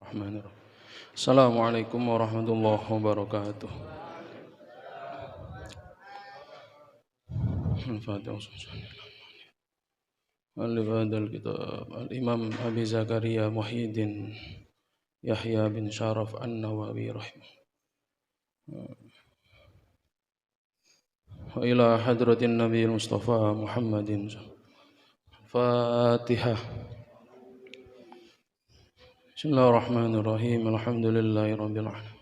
Bismillahirrahmanirrahim. Assalamualaikum warahmatullahi wabarakatuh. Al-Fatihah. Al-Fadhil Kitab Al-Imam Abi Zakaria Muhyiddin Yahya bin Sharaf An-Nawawi rahimah. Wa ila hadratin Nabi Mustafa Muhammadin. Fatihah. Bismillahirrahmanirrahim. Alhamdulillahi rabbil alamin.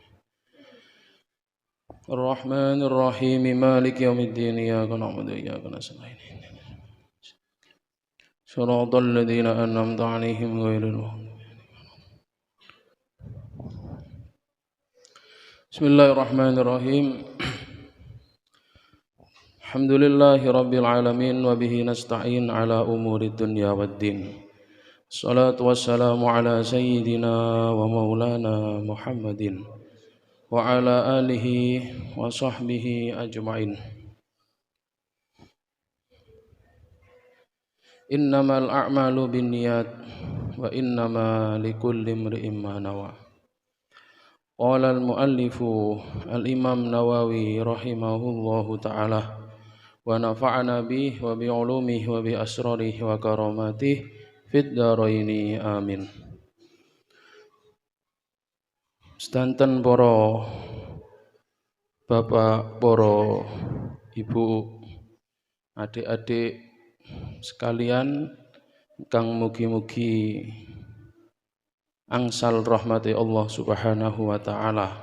Ar-Rahmanir Rahim. Maliki yaumiddin. Iyyaka na'budu wa iyyaka nasta'in. Shiratal ladzina an'amta 'alaihim ghairil maghdubi 'alaihim. Bismillahirrahmanirrahim. Alhamdulillahi rabbil alamin wa bihi nasta'in ala umurid dunya waddin. Salatu wassalamu ala sayyidina wa maulana Muhammadin wa ala alihi wa sahbihi ajma'in. Innamal a'malu binniyat wa innama likulli imri'in ma nawa. Qala al-muallifu al-Imam Nawawi rahimahullahu ta'ala wa nafa'ana bihi wa bi 'ulumihi wa bi asrarihi wa karamatihi fid dharaini amin. Sedanten para bapak, para ibu, adik-adik sekalian kang mugi-mugi angsal rahmati Allah Subhanahu wa taala.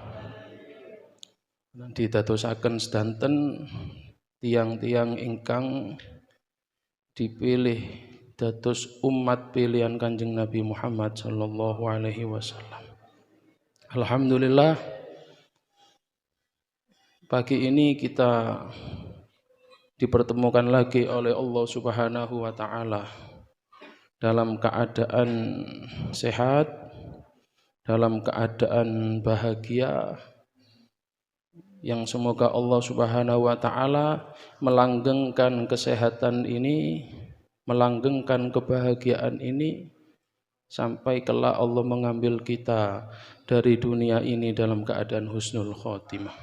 Didadosaken sedanten tiang-tiang ingkang dipilih dados umat pilihan Kanjeng Nabi Muhammad sallallahu alaihi wasallam. Alhamdulillah, pagi ini kita dipertemukan lagi oleh Allah Subhanahu wa taala dalam keadaan sehat, dalam keadaan bahagia, yang semoga Allah Subhanahu wa taala melanggengkan kesehatan ini, melanggengkan kebahagiaan ini sampai kelak Allah mengambil kita dari dunia ini dalam keadaan husnul khotimah.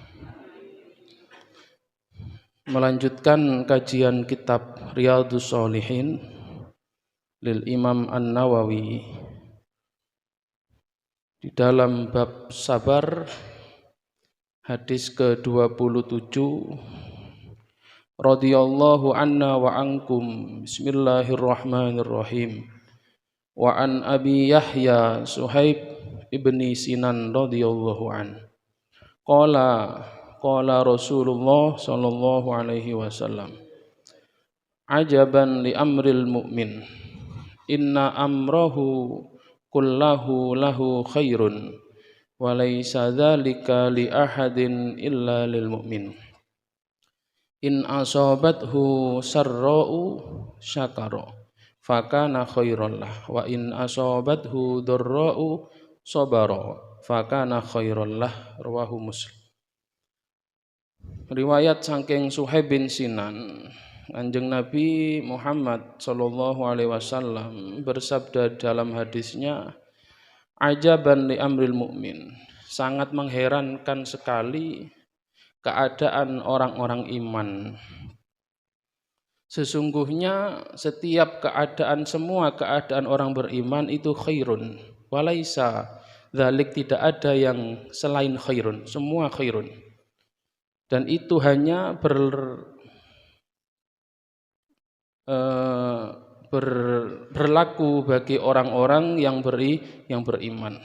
Melanjutkan kajian kitab Riyadhus Shalihin lil Imam An-Nawawi di dalam bab sabar hadis ke-27. Radhiyallahu anna wa ankum. Bismillahirrahmanirrahim. Wa an Abi Yahya Suhaib ibni Sinan radhiyallahu an. Qala Rasulullah sallallahu alaihi wasallam. Ajaban li amril mu'min. Inna amrahu kullahu lahu khairun wa laysa dzalika li ahadin illa lil mu'min. In asabathu sarra'u syakara fakana khairan lah wa in asabathu dharra'u sabara fakana khairan lah. Rawahu Muslim. Riwayat saking Suhaib bin Sinan, Kanjeng Nabi Muhammad sallallahu alaihi wasallam bersabda dalam hadisnya, ajaban li amril mu'min, sangat mengherankan sekali keadaan orang-orang iman. Sesungguhnya setiap keadaan, semua keadaan orang beriman itu khairun, walaisa dzalik, tidak ada yang selain khairun, semua khairun. Dan itu hanya berlaku bagi orang-orang yang beriman.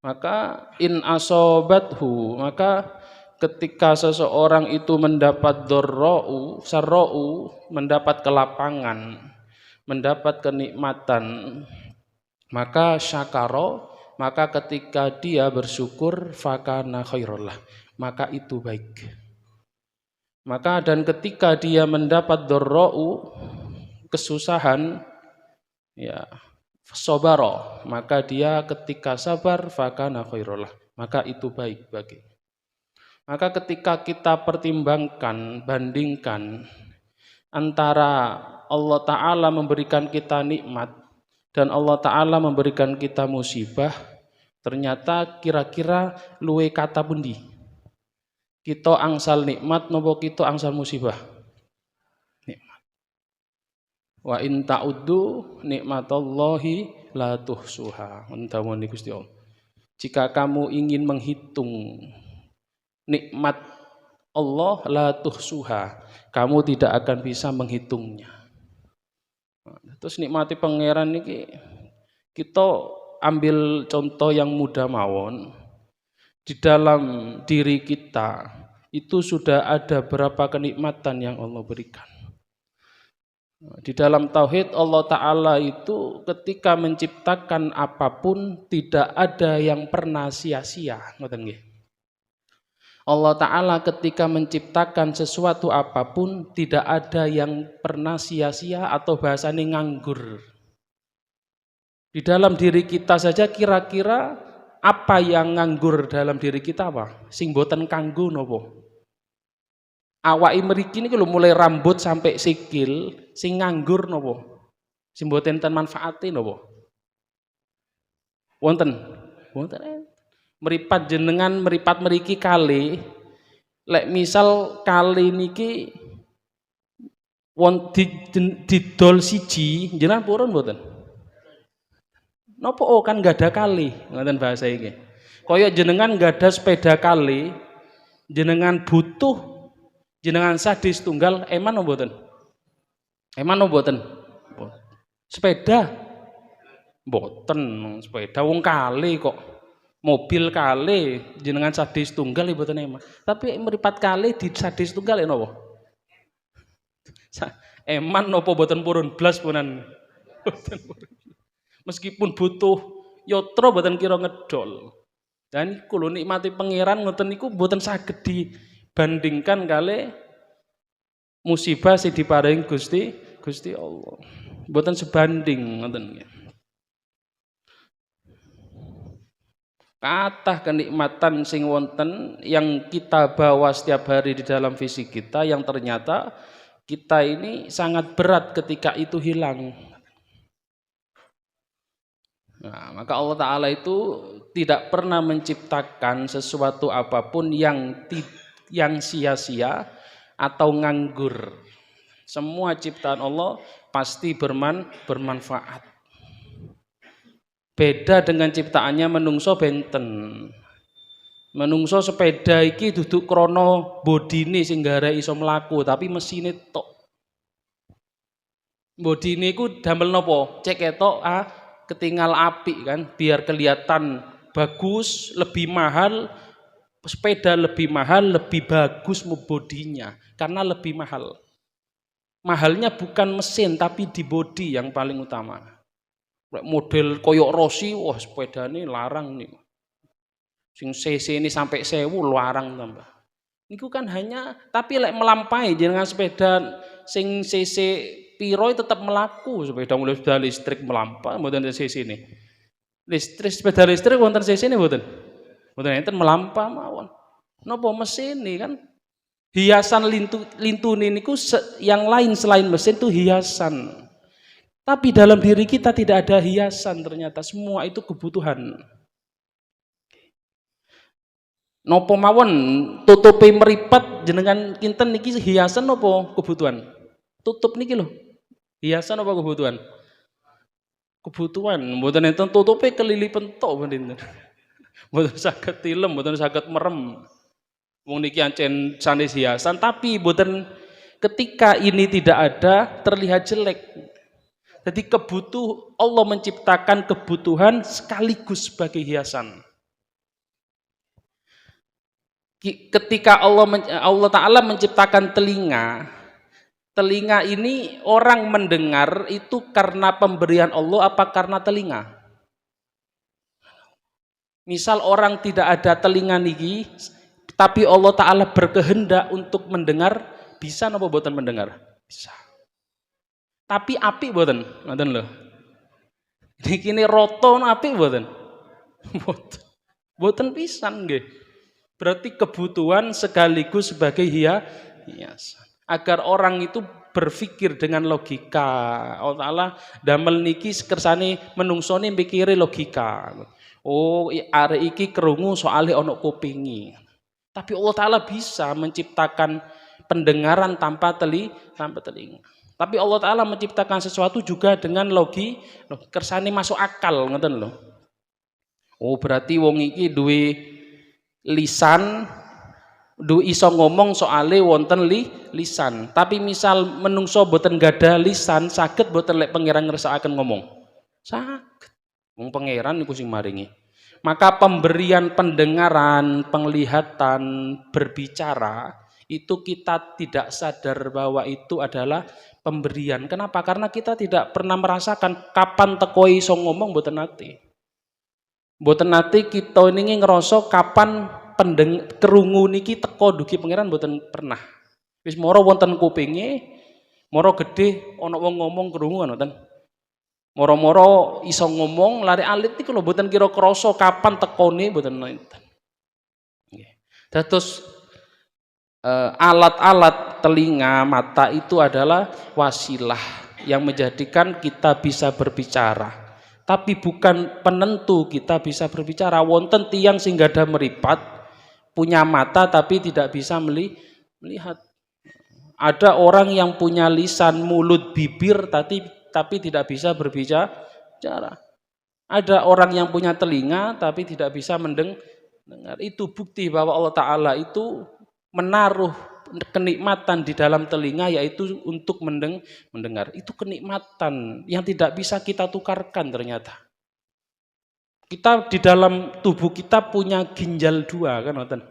Maka in asobathu, maka ketika seseorang itu mendapat dharra'u, sarra'u, mendapat kelapangan, mendapat kenikmatan, maka syakara, maka ketika dia bersyukur, fakana khairullah, maka itu baik. Maka dan ketika dia mendapat dharra'u, kesusahan, ya sabara, maka dia ketika sabar, fakana khairullah, maka itu baik bagi. Maka ketika kita pertimbangkan, bandingkan antara Allah Ta'ala memberikan kita nikmat dan Allah Ta'ala memberikan kita musibah, ternyata kira-kira luwe kata pundi? Kita angsal nikmat nopo kita angsal musibah? Nikmat. Wa in ta'uddu nikmatallahi la tuhsuha. Entawani Gusti Allah. Jika kamu ingin menghitung nikmat Allah la tuhsuha, kamu tidak akan bisa menghitungnya. Terus nikmati pangeran niki kita ambil contoh yang mudah mawon. Di dalam diri kita itu sudah ada berapa kenikmatan yang Allah berikan. Di dalam tauhid Allah Ta'ala itu ketika menciptakan apapun tidak ada yang pernah sia-sia. Ngoten nggih. Allah Ta'ala ketika menciptakan sesuatu apapun tidak ada yang pernah sia-sia atau bahasanya nganggur. Di dalam diri kita saja kira-kira apa yang nganggur dalam diri kita apa? Sing boten kanggo napa? Awake mriki niku lho mulai rambut sampai sikil sing nganggur napa? Sing boten enten manfaate napa? Wonten. Wonten. Meripat jenengan meripat mriki kali lek misal kali niki won didol siji jenengan purun mboten? Napa kan enggak ada kali ngoten bahasa iki. Kaya jenengan enggak ada sepeda kali jenengan butuh jenengan sadis tunggal eman napa mboten? Eman napa mboten? Sepeda mboten sepeda wong kali kok. Mobil kali jenengan sadis tunggal mboten eman. Tapi meripat kali di sadis tunggal napa? Eman napa mboten purun blas punan. Meskipun butuh yatra mboten kira ngedol. Dan iku lho nikmati pangeran ngoten niku mboten saged dibandingkan kali musibah sing diparingi Gusti Allah. Mboten sebanding ngoten nggih. Kathah kenikmatan sing wonten yang kita bawa setiap hari di dalam fisik kita yang ternyata kita ini sangat berat ketika itu hilang. Nah, maka Allah Ta'ala itu tidak pernah menciptakan sesuatu apapun yang sia-sia atau nganggur. Semua ciptaan Allah pasti bermanfaat. Beda dengan ciptaannya menungso benten. Menungso sepeda iki duduk krono bodine sing gara iso mlaku tapi mesine tok. Bodine iku damel napa? Cek ketok ketinggal api kan biar kelihatan bagus, lebih mahal, sepeda lebih mahal, lebih bagus bodinya karena lebih mahal. Mahalnya bukan mesin tapi di bodi yang paling utama. Model koyok Rossi, wah sepeda ini larang nih. Sing cc ini sampai 1000 larang tambah. Niku kan hanya tapi lek melampai dengan sepeda sing cc piro tetap melaku sepeda mulai sepeda listrik melampau mboten cc ini. Listrik sepeda listrik wonten cc ini mboten. Mboten enten melampau mawon. Napa mesin ini kan hiasan lintune niku yang lain selain mesin itu hiasan. Tapi dalam diri kita tidak ada hiasan ternyata semua itu kebutuhan. Napa mawon tutupe meripat jenengan kinten niki hiasan napa kebutuhan? Tutup niki lho. Hiasan apa kebutuhan? Kebutuhan. Mboten enten tutupe kelilipen tok mboten. Mboten saged tilem, mboten saged merem. Wong niki ancen sanes hiasan tapi mboten ketika ini tidak ada terlihat jelek. Jadi Allah menciptakan kebutuhan sekaligus sebagai hiasan. Ketika Allah Ta'ala menciptakan telinga ini orang mendengar itu karena pemberian Allah apa karena telinga? Misal orang tidak ada telinga niki tapi Allah Ta'ala berkehendak untuk mendengar, bisa napa boten mendengar? Bisa. Tapi apik boten? Ngoten lho. Niki roto apik boten? Boten. Boten pisan nggih. Berarti kebutuhan sekaligus sebagai hiasan. Agar orang itu berpikir dengan logika. Allah Ta'ala damel niki kersane menungsone mikire logika. Oh, arek iki krungu soalé ana kupingi. Tapi Allah Ta'ala bisa menciptakan pendengaran tanpa telinga. Tapi Allah Ta'ala menciptakan sesuatu juga dengan kersane masuk akal, ngoten lho. Oh, berarti wong iki duwe lisan, iso ngomong soale wonten lisan. Tapi misal menungso boten gadah lisan, saged boten lek pangeran ngersakaken ngomong? Saged. Wong pangeran niku sing maringi. Maka pemberian pendengaran, penglihatan, berbicara itu kita tidak sadar bahwa itu adalah pemberian. Kenapa? Karena kita tidak pernah merasakan kapan teko iso ngomong mboten nate. Mboten nate kita ini ngerasa kapan kerungu niki teko dugi pangeran mboten pernah. Wis moro wonten kupinge, moro gede ana wong ngomong kerungu ngoten. Moro-moro iso ngomong lari alit niku lho mboten kira krasa kapan tekone mboten nenten. Nggih. Dados alat-alat telinga, mata itu adalah wasilah yang menjadikan kita bisa berbicara. Tapi bukan penentu kita bisa berbicara. Wonten tiyang sing gadah meripat, punya mata tapi tidak bisa melihat. Ada orang yang punya lisan, mulut, bibir tapi tidak bisa berbicara. Ada orang yang punya telinga tapi tidak bisa mendengar. Itu bukti bahwa Allah Ta'ala itu menaruh kenikmatan di dalam telinga, yaitu untuk mendengar. Itu kenikmatan yang tidak bisa kita tukarkan ternyata. Kita di dalam tubuh kita punya ginjal 2 kan ngoten.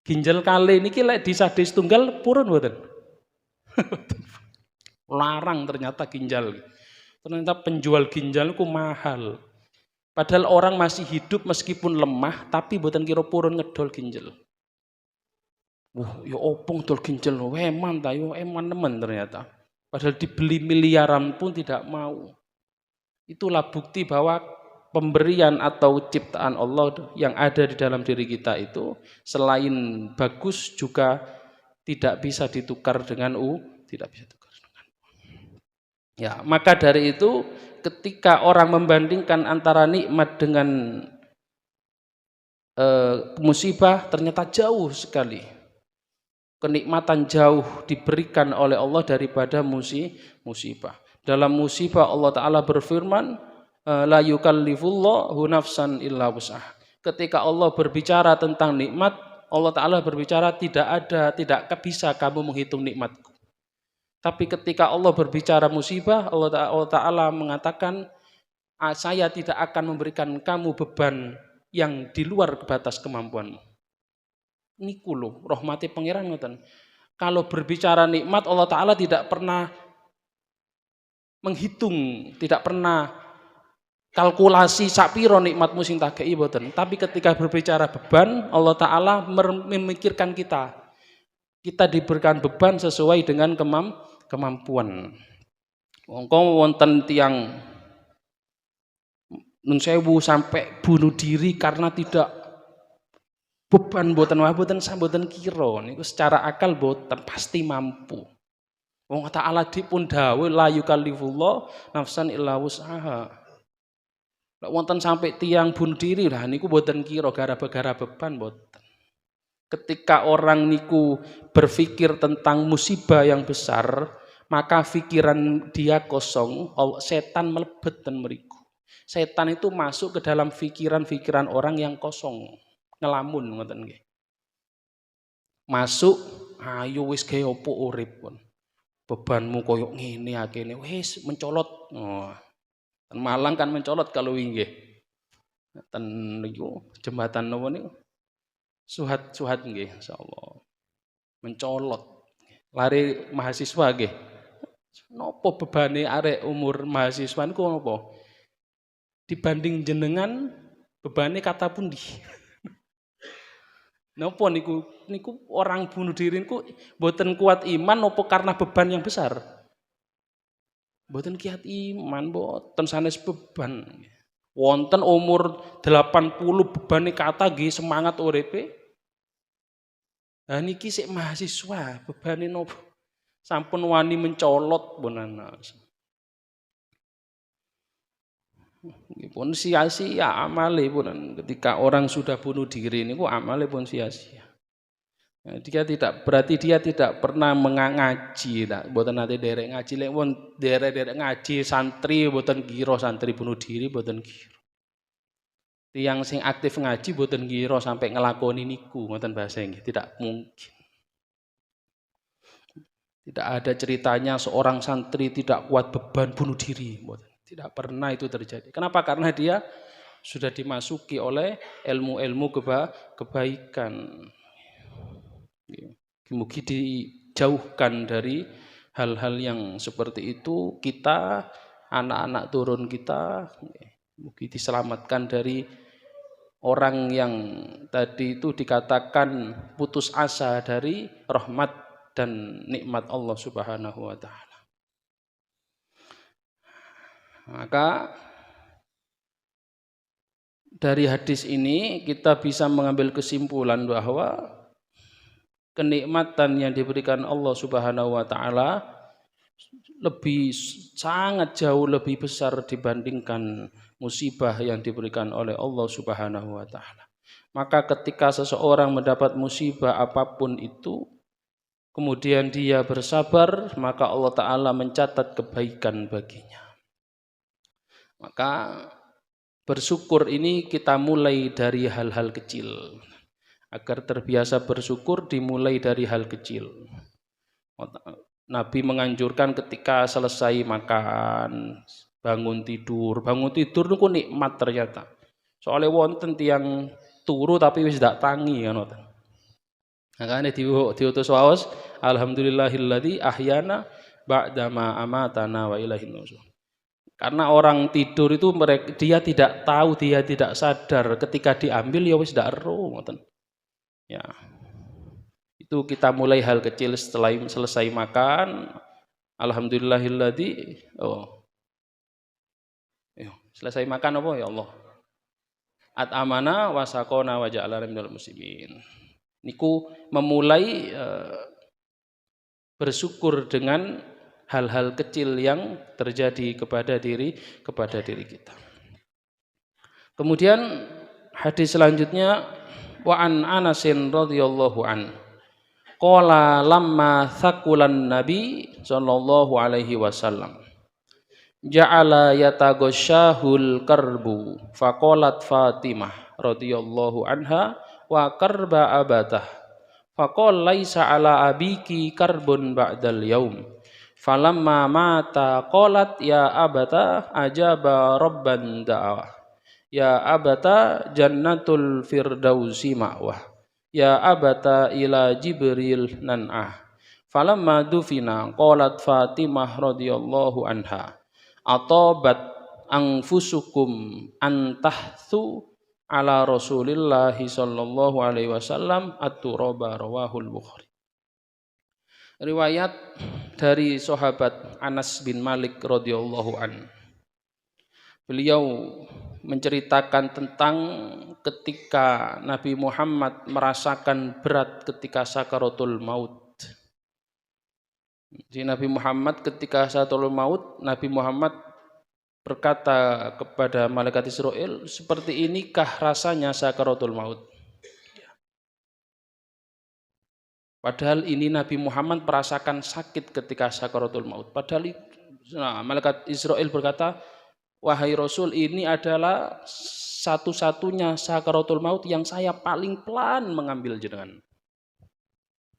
Ginjal kali niki lek disades tunggal purun mboten. Larang ternyata ginjal. Ternyata penjual ginjal ku mahal. Padahal orang masih hidup meskipun lemah tapi mboten kira purun ngedol ginjal. Ya opong dol ginjal, eman ta, yo eman nemen ternyata. Padahal dibeli miliaran pun tidak mau. Itulah bukti bahwa pemberian atau ciptaan Allah yang ada di dalam diri kita itu selain bagus juga tidak bisa ditukar dengan tidak bisa tukar dengan ya, maka dari itu ketika orang membandingkan antara nikmat dengan musibah, ternyata jauh sekali. Kenikmatan jauh diberikan oleh Allah daripada musibah. Dalam musibah Allah Ta'ala berfirman, la yukallifullahu nafsan illa wus'ah. Ketika Allah berbicara tentang nikmat, Allah Ta'ala berbicara tidak bisa kamu menghitung nikmatku. Tapi ketika Allah berbicara musibah, Allah Ta'ala mengatakan, saya tidak akan memberikan kamu beban yang di luar batas kemampuanmu. Niku lho, rahmati pangeran ngoten. Kalau berbicara nikmat, Allah Ta'ala tidak pernah menghitung, tidak pernah kalkulasi sapiro nikmatmu sing tak kei boten. Tapi ketika berbicara beban, Allah Ta'ala memikirkan kita. Kita diberikan beban sesuai dengan kemampuan. Wongko wonten tiyang nun sewu sampai bunuh diri karena tidak beban boten kira niku secara akal boten pasti mampu. Wong Ta'ala dipun dawuh la yukallifullah nafsan illa wus'aha. Lek wonten sampai tiang bunuh diri lah niku boten kira gara-gara beban boten. Ketika orang niku berpikir tentang musibah yang besar, maka pikiran dia kosong, setan melebet dan meriku. Setan itu masuk ke dalam pikiran-pikiran orang yang kosong. Ngelamun ngoten nggih. Masuk, ayo wis gawe apa urip pun. Bebanmu koyo ngene akene wis mencolot. Oh. Ten Malang kan mencolot kalau nggih. Ten niku jembatan napa niku? Suhat nggih insyaallah. Mencolot. Lari mahasiswa nggih. Napa bebane arek umur mahasiswa niku napa? Dibanding jenengan bebane kata pundi? Napa niku orang bunuh diri niku mboten kuat iman napa karena beban yang besar? Mboten kiat iman, mboten sanes beban. Wonten umur 80 bebane kata nggih semangat uripe. Lah niki sik mahasiswa, bebane napa? Sampun wani mencolot pun anas. Pun sia-sia amale pun ketika orang sudah bunuh diri ini amale pun sia-sia. Dia berarti dia tidak pernah mengaji, mboten nate derek ngaji, lek wong derek ngaji santri mboten kira santri bunuh diri mboten kira. Tiyang sing aktif ngaji mboten kira sampai ngelakoni niku, ngoten bahasa nggih, tidak mungkin. Tidak ada ceritanya seorang santri tidak kuat beban bunuh diri, mboten. Tidak pernah itu terjadi. Kenapa? Karena dia sudah dimasuki oleh ilmu-ilmu kebaikan. Mugi dijauhkan dari hal-hal yang seperti itu. Kita, anak-anak turun kita, mugi diselamatkan dari orang yang tadi itu dikatakan putus asa dari rahmat dan nikmat Allah Subhanahu wa taala. Maka dari hadis ini kita bisa mengambil kesimpulan bahwa kenikmatan yang diberikan Allah Subhanahu wa taala sangat jauh lebih besar dibandingkan musibah yang diberikan oleh Allah Subhanahu wa taala. Maka ketika seseorang mendapat musibah apapun itu, kemudian dia bersabar, maka Allah taala mencatat kebaikan baginya. Maka bersyukur ini kita mulai dari hal-hal kecil. Agar terbiasa bersyukur dimulai dari hal kecil. Nabi menganjurkan ketika selesai makan, bangun tidur niku nikmat ternyata. Soalnya wonten tiyang turu tapi wis dak tangi kan ngoten. Makane diutus waos, alhamdulillahilladzi ahyana ba'dama amatana wa ilaihin nusyur. Karena orang tidur itu dia tidak tahu, dia tidak sadar ketika diambil ya wis dak ero ngoten. Ya, itu kita mulai hal kecil setelah selesai makan. Alhamdulillahilladzi. Selesai makan apa ya Allah? At'amana wa saqona wa ja'alana minal muslimin. Niku memulai bersyukur dengan hal-hal kecil yang terjadi kepada diri kita. Kemudian hadis selanjutnya wa an Anasin radhiyallahu an qala lamma thaqulan nabi sallallahu alaihi wasallam ja'ala yataghashahul karbu faqalat Fatimah radhiyallahu anha wa karba abatah faqala laisa ala abiki karbun ba'dal yaum falamma mata qalat ya abata ajaba rabban da'awah ya abata jannatul firdausi ma'wah ya abata ila jibril nan'ah falamma dufina qalat Fatimah radhiyallahu anha atabat anfusukum antahthu ala rasulillahi sallallahu alaihi wasallam at-turaba rawahul Bukhari. Riwayat dari sahabat Anas bin Malik radhiyallahu an. Beliau menceritakan tentang ketika Nabi Muhammad merasakan berat ketika sakaratul maut. Jadi Nabi Muhammad ketika sakaratul maut, Nabi Muhammad berkata kepada malaikat Israel, seperti inikah rasanya sakaratul maut? Padahal ini Nabi Muhammad merasakan sakit ketika sakaratul maut. Padahal malaikat Israel berkata, wahai Rasul, ini adalah satu-satunya sakaratul maut yang saya paling pelan mengambil jenengan.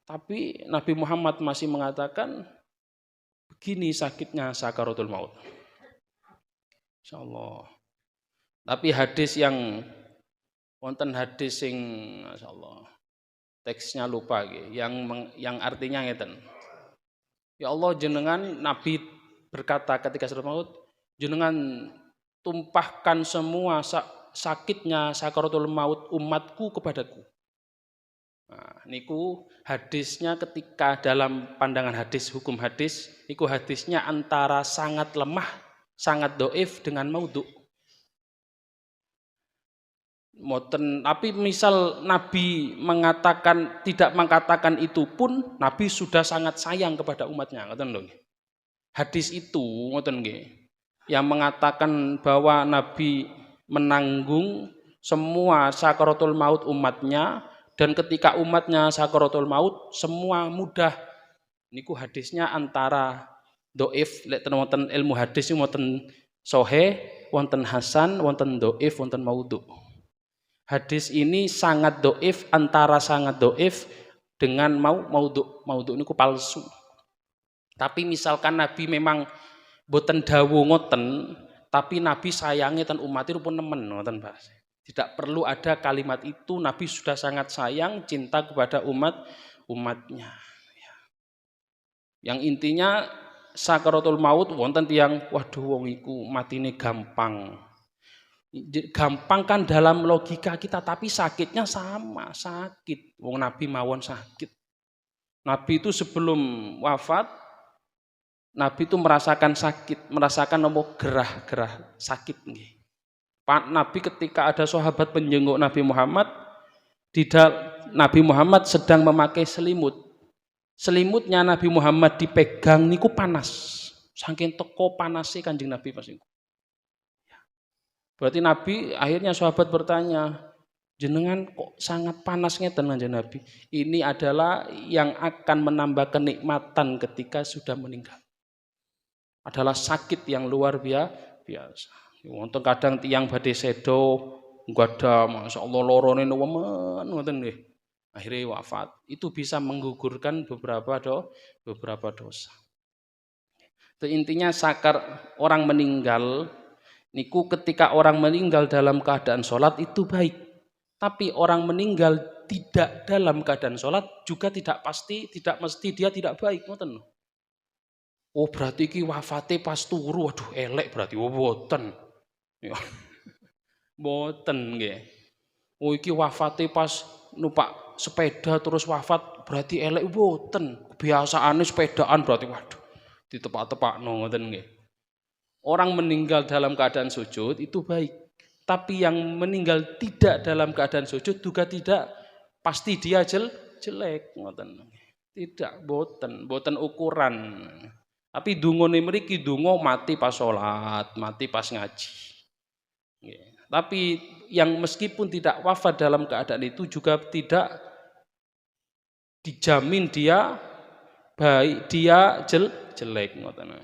Tapi Nabi Muhammad masih mengatakan, begini sakitnya sakaratul maut. Insyaallah. Tapi hadis yang wonten hadis sing insyaallah teksnya lupa yang artinya ngeten. Ya Allah, jenengan Nabi berkata ketika sakaratul maut, jenengan tumpahkan semua sakitnya sakaratul maut umatku kepadaku. Nah, niku hadisnya ketika dalam pandangan hadis, hukum hadis, niku hadisnya antara sangat lemah, sangat doif dengan maudhu. Tapi misal Nabi tidak mengatakan itu pun Nabi sudah sangat sayang kepada umatnya, ngoten lho. Hadis itu ngoten nggih, yang mengatakan bahwa Nabi menanggung semua sakaratul maut umatnya, dan ketika umatnya sakaratul maut semua mudah. Niku hadisnya antara doif, lek wonten ilmu hadis wonten sahih, wonten hasan, wonten doif, wonten maudhu. Hadis ini sangat doif, antara sangat doif dengan maudhu. Maudhu niku palsu. Tapi misalkan Nabi memang boten dawu ngoten, tapi Nabi sayangi ten umat itu pun nemen ngoten Pak. Tidak perlu ada kalimat itu, Nabi sudah sangat sayang, cinta kepada umatnya. Yang intinya sakaratul maut wonten tiyang waduh wong iku matine gampang. Gampang kan dalam logika kita, tapi sakitnya sama, sakit. Wong Nabi mawon sakit. Nabi itu sebelum wafat, Nabi itu merasakan sakit, merasakan gerah-gerah sakit nggih. Pak Nabi ketika ada sahabat penjenguk Nabi Muhammad, Nabi Muhammad sedang memakai selimut. Selimutnya Nabi Muhammad dipegang niku panas. Saking teko panasnya Kanjeng Nabi pas niku. Berarti Nabi akhirnya sahabat bertanya, jenengan kok sangat panas ngeten Kanjeng Nabi? Ini adalah yang akan menambah kenikmatan ketika sudah meninggal. Adalah sakit yang luar biasa. Wonten kadang tiang badhe sedo, gada masyaallah lorone nemen ngoten nggih. Akhirnya wafat. Itu bisa menggugurkan beberapa dosa. Itu intinya orang meninggal niku, ketika orang meninggal dalam keadaan sholat itu baik, tapi orang meninggal tidak dalam keadaan sholat juga tidak mesti dia tidak baik, ngoten. Oh berarti ki wafate pas turu, waduh elek berarti, oh boten, boten nggih. Oh iki wafate pas numpak sepeda terus wafat berarti elek, boten. Kebiasaane sepedaan berarti waduh ditepak-tepakno ngoten nggih. Orang meninggal dalam keadaan sujud itu baik, tapi yang meninggal tidak dalam keadaan sujud juga tidak pasti dia jelek, ngoten. Tidak, boten ukuran. Tapi dungane mriki donga mati pas salat, mati pas ngaji. Tapi yang meskipun tidak wafat dalam keadaan itu juga tidak dijamin dia baik, dia jelek, ngoten.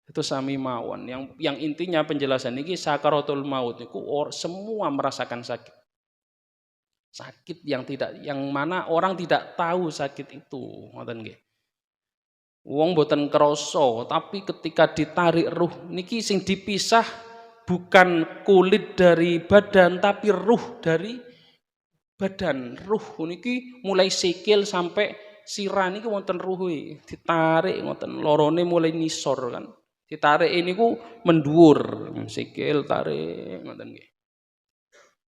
Itu sami mawon. Yang intinya penjelasan ini sakaratul maut niku semua merasakan sakit. Sakit yang mana orang tidak tahu sakit itu, ngoten nggih. Wong boten krasa, tapi ketika ditarik ruh niki sing dipisah bukan kulit dari badan tapi ruh dari badan. Ruh niki mulai sikil sampai sirah niki wonten ruhe, ditarik ngoten, lorone mulai nisor kan. Ditarik ini ku mendur, sikil tarik ngoten nggih.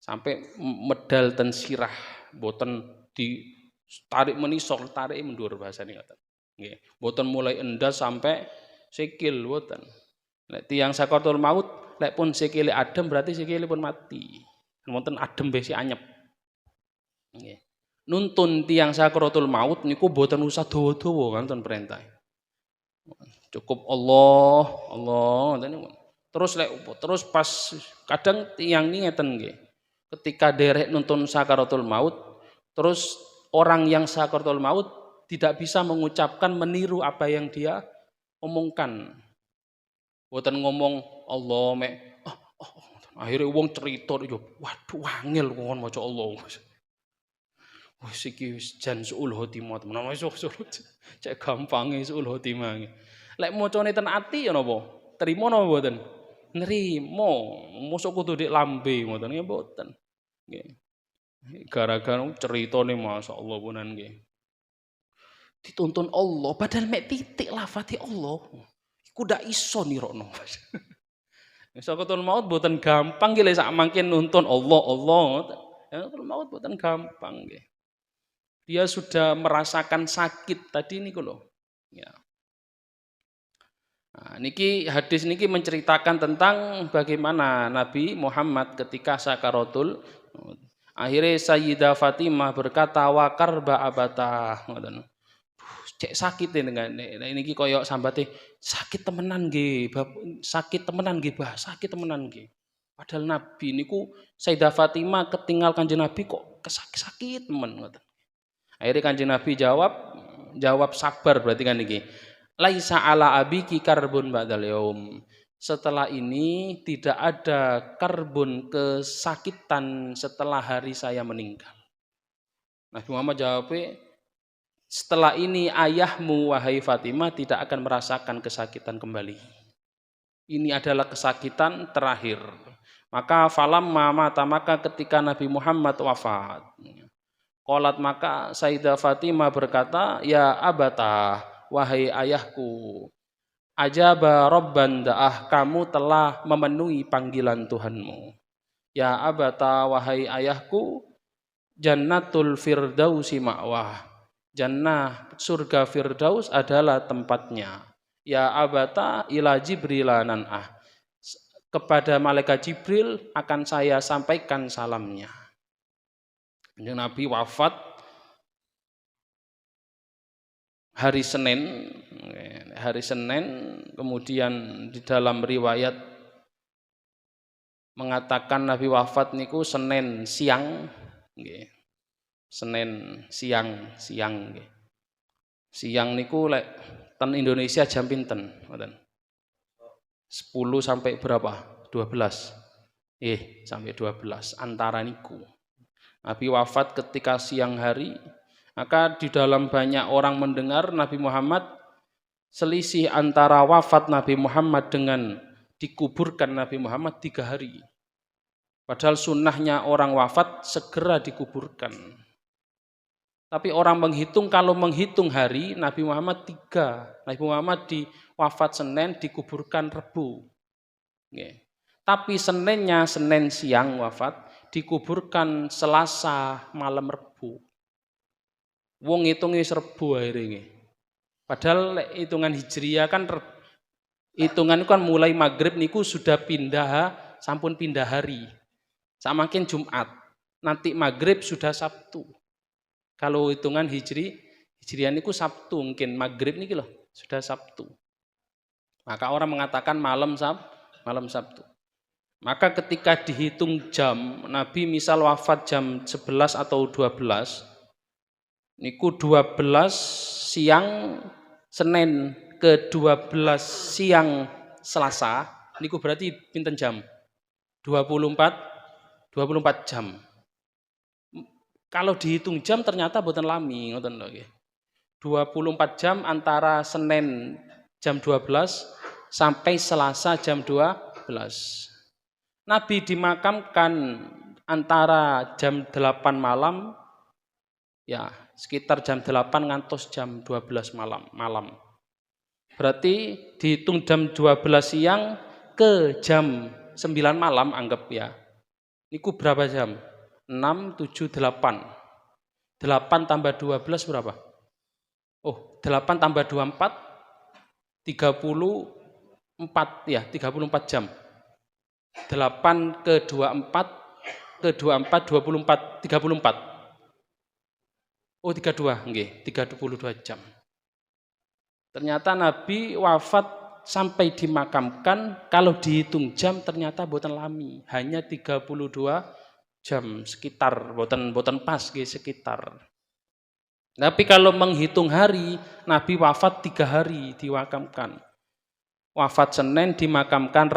Sampai medal ten sirah, boten ditarik menisor, tarik mendur bahasane ngoten. Nggih. Boten mulai endas sampai sikil boten. Nek tiyang sakaratul maut, lek pun sikile adem berarti sikile pun mati. Wonten adem besi anyep. Nggih. Nuntun tiyang sakaratul maut niku boten usah dawa-dawa kan perintah. Cukup Allah. Terus pas kadang tiyang ini ngeten nggih. Ketika derek nuntun sakaratul maut, terus orang yang sakaratul maut tidak bisa mengucapkan, meniru apa yang dia omongkan. Boten ngomong Allah mek akhirnya wong cerita yo, waduh wangil kon maca Allah. Wis iki jan suul khotimah temen. Wis cek gampange suul khotimah. Lek macane ten ati ya napa? Trima napa mboten? Nrimo. Mosok kudu dik lambe ngoten nggih mboten. Nggih. Gara-gara ceritane masyaallah punan nggih. Dituntun Allah padahal mek titik lafate Allah. Iku ndak iso nirokno. Sakaratul maut mboten gampang nggih lek sak mangke nuntun Allah. Sakaratul maut mboten gampang nggih. Dia sudah merasakan sakit tadi niku lho. Ya. Nah, hadis niki menceritakan tentang bagaimana Nabi Muhammad ketika sakaratul Akhirnya Sayyidah Fatimah berkata wa karba abata ngoten. Cek sakit dengan ini koyok sambate sakit temenan nggih, sakit temenan nggih, Bah, sakit temenan nggih. Padahal Nabi niku Sayyidah Fatimah ketinggal Kanjeng Nabi kok sakit temen ngoten. Akhirnya Kanjeng Nabi jawab sabar berarti kan niki. Laisa ala abiki karbun ba'dal yaum. Setelah ini tidak ada karbun kesakitan setelah hari saya meninggal. Nabi Muhammad jawabnya, setelah ini ayahmu wahai Fatimah tidak akan merasakan kesakitan kembali. Ini adalah kesakitan terakhir. Maka maka ketika Nabi Muhammad wafat, qalat maka Sayyidah Fatimah berkata, ya abata, wahai ayahku, ajaba rabban da'ah, kamu telah memenuhi panggilan Tuhanmu. Ya abata, wahai ayahku, jannatul firdausi ma'wah, jannah surga firdaus adalah tempatnya. Ya abata ila jibrilanan kepada malaikat Jibril akan saya sampaikan salamnya. Nabi wafat hari Senin, kemudian di dalam riwayat mengatakan Nabi wafat niku Senin siang, Senin siang nggih. Siang niku lek ten Indonesia jam pinten? 10 sampai berapa? 12. Sampai 12 antara niku. Nabi wafat ketika siang hari, maka di dalam banyak orang mendengar Nabi Muhammad selisih antara wafat Nabi Muhammad dengan dikuburkan Nabi Muhammad 3 hari. Padahal sunnahnya orang wafat segera dikuburkan. Tapi orang menghitung, kalau menghitung hari, Nabi Muhammad 3. Nabi Muhammad di wafat Senin, dikuburkan Rebu. Tapi Seninnya, Senin siang wafat, dikuburkan Selasa malam Rebu. Wong hitungnya Rebu akhirnya. Padahal hitungan Hijriah kan, hitungan kan mulai maghrib niku sudah sampun pindah hari. Samakin Jumat, nanti maghrib sudah Sabtu. Kalau hitungan Hijriah niku Sabtu, mungkin maghrib niki loh sudah Sabtu. Maka orang mengatakan malam Sabtu. Maka ketika dihitung jam, Nabi misal wafat jam 11 atau 12, niku 12 siang Senin ke 12 siang Selasa, niku berarti pinten jam? 24 jam. Kalau dihitung jam ternyata boten lami, ngoten lho nggih. 24 jam antara Senin jam 12 sampai Selasa jam 12. Nabi dimakamkan antara jam 8 malam, ya sekitar jam 8 ngantos jam 12 malam. Berarti dihitung jam 12 siang ke jam 9 malam anggap ya. Niku berapa jam? 6, 7, 8. 8 tambah 12 berapa? 8 tambah 24, 34 ya, 34 jam. 8 ke 24, 34, 34. 32, nggih, 32 jam. Ternyata Nabi wafat sampai dimakamkan, kalau dihitung jam ternyata boten lami, hanya 32 jam sekitar, boten pas nggih sekitar. Tapi kalau menghitung hari, Nabi wafat 3 hari dimakamkan. Wafat Senin dimakamkan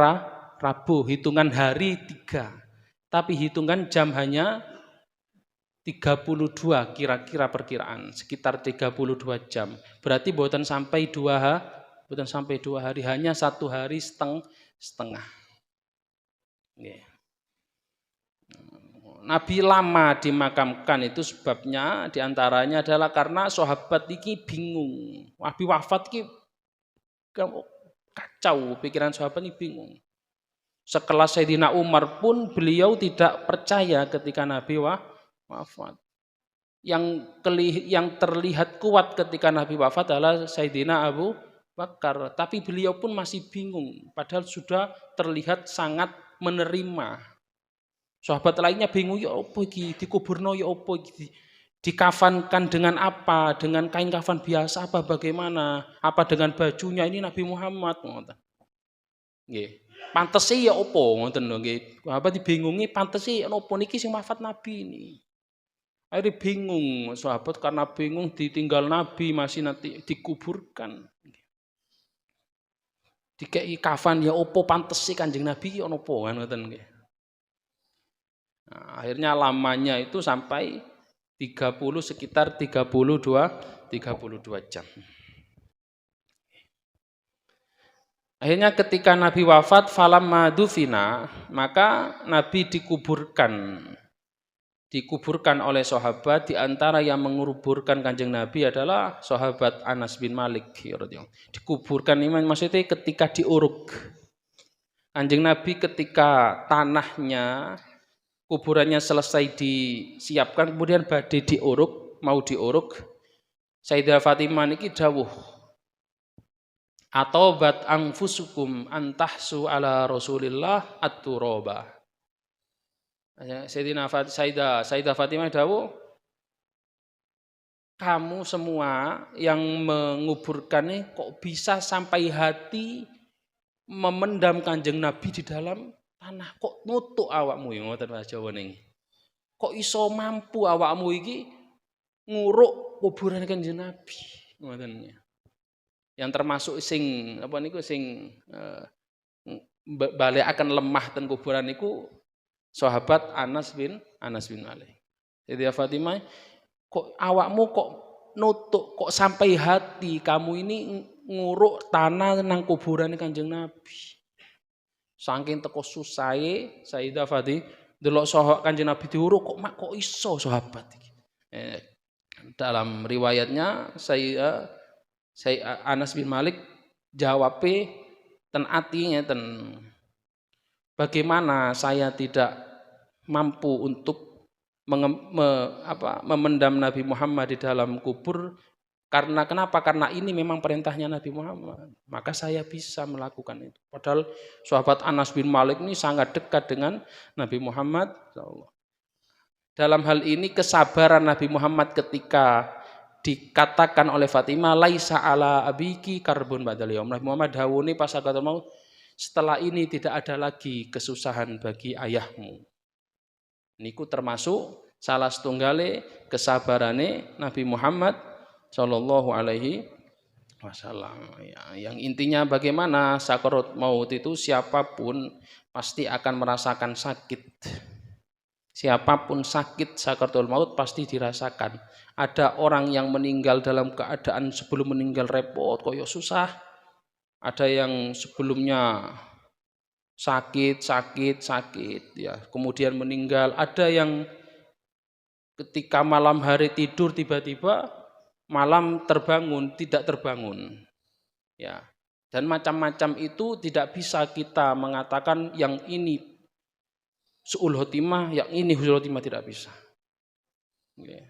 Rabu, hitungan hari 3. Tapi hitungan jam hanya 32 kira-kira perkiraan, sekitar 32 jam. Berarti boten sampai 2 hari, hanya 1 hari setengah. Yeah. Nabi lama dimakamkan itu sebabnya diantaranya adalah karena sahabat ini bingung. Nabi wafat ini kacau, pikiran sahabat ini bingung. Sekelas Sayyidina Umar pun beliau tidak percaya ketika Nabi wafat. Yang terlihat kuat ketika Nabi wafat adalah Sayyidina Abu Bakar, tapi beliau pun masih bingung, padahal sudah terlihat sangat menerima. Sahabat lainnya bingung, ya apa iki? Dikuburno ya apa iki? Dikafankan dengan apa? Dengan kain kafan biasa apa bagaimana? Apa dengan bajunya? Ini Nabi Muhammad ngoten. Nggih. Pantese ya apa ngoten lho nggih. Sahabat dibingungi pantese napa niki sing wafat Nabi ini. Akhirnya bingung sahabat karena bingung ditinggal Nabi masih nanti dikuburkan. Dikei kafan ya opo pantese Kanjeng Nabi ya napa kan ngoten nggih. Nah, akhirnya lamanya itu sampai 30 sekitar 32 jam. Akhirnya ketika Nabi wafat falamma dufina, maka Nabi dikuburkan oleh sahabat. Di antara yang menguburkan Kanjeng Nabi adalah sahabat Anas bin Malik. Dikuburkan ini maksudnya ketika diuruk. Kanjeng Nabi ketika tanahnya, kuburannya selesai disiapkan, kemudian badhe mau diuruk. Sayyidah Fatimah niki dawuh, atobat anfusukum antahsu ala Rasulillah at-turaba. Sayyidah Fatimah dawuh, kamu semua yang menguburkan ini kok bisa sampai hati memendam Kanjeng Nabi di dalam tanah, kok nutuk awakmu ya ngoten Mas Jawa ning. Kok iso mampu awakmu iki nguruk kuburan Kanjeng Nabi ngoten ya. Yang termasuk sing apa niku sing balekaken lemah ten kuburan niku sahabat Anas bin Malik. Jadi Fatimah, kok awakmu kok nutuk, kok sampai hati kamu ini nguruk tanah nang kuburan Kanjeng Nabi. Saking teko susahe Sayyidah Fatimah delok sahabat Kanjeng Nabi diuruk kok iso sahabat iki. Dalam riwayatnya saya Anas bin Malik jawabe ten atinya ten, bagaimana saya tidak mampu untuk memendam Nabi Muhammad di dalam kubur. Karena kenapa? Karena ini memang perintahnya Nabi Muhammad. Maka saya bisa melakukan itu. Padahal sahabat Anas bin Malik ini sangat dekat dengan Nabi Muhammad. Dalam hal ini kesabaran Nabi Muhammad ketika dikatakan oleh Fatimah, laisa ala abiki karbun badal yaum. Nabi Muhammad dawuh pas sakaratul maut, setelah ini tidak ada lagi kesusahan bagi ayahmu. Niku termasuk salah setunggale kesabarane Nabi Muhammad Shallallahu Alaihi Wasallam. Ya, yang intinya bagaimana sakaratul maut itu siapapun pasti akan merasakan sakit. Siapapun sakit sakaratul maut pasti dirasakan. Ada orang yang meninggal dalam keadaan sebelum meninggal repot, koyo susah. Ada yang sebelumnya sakit ya, kemudian meninggal. Ada yang ketika malam hari tidur tiba-tiba malam tidak terbangun. Ya. Dan macam-macam itu tidak bisa kita mengatakan yang ini su'ul khotimah, yang ini husnul khotimah, tidak bisa. Ya.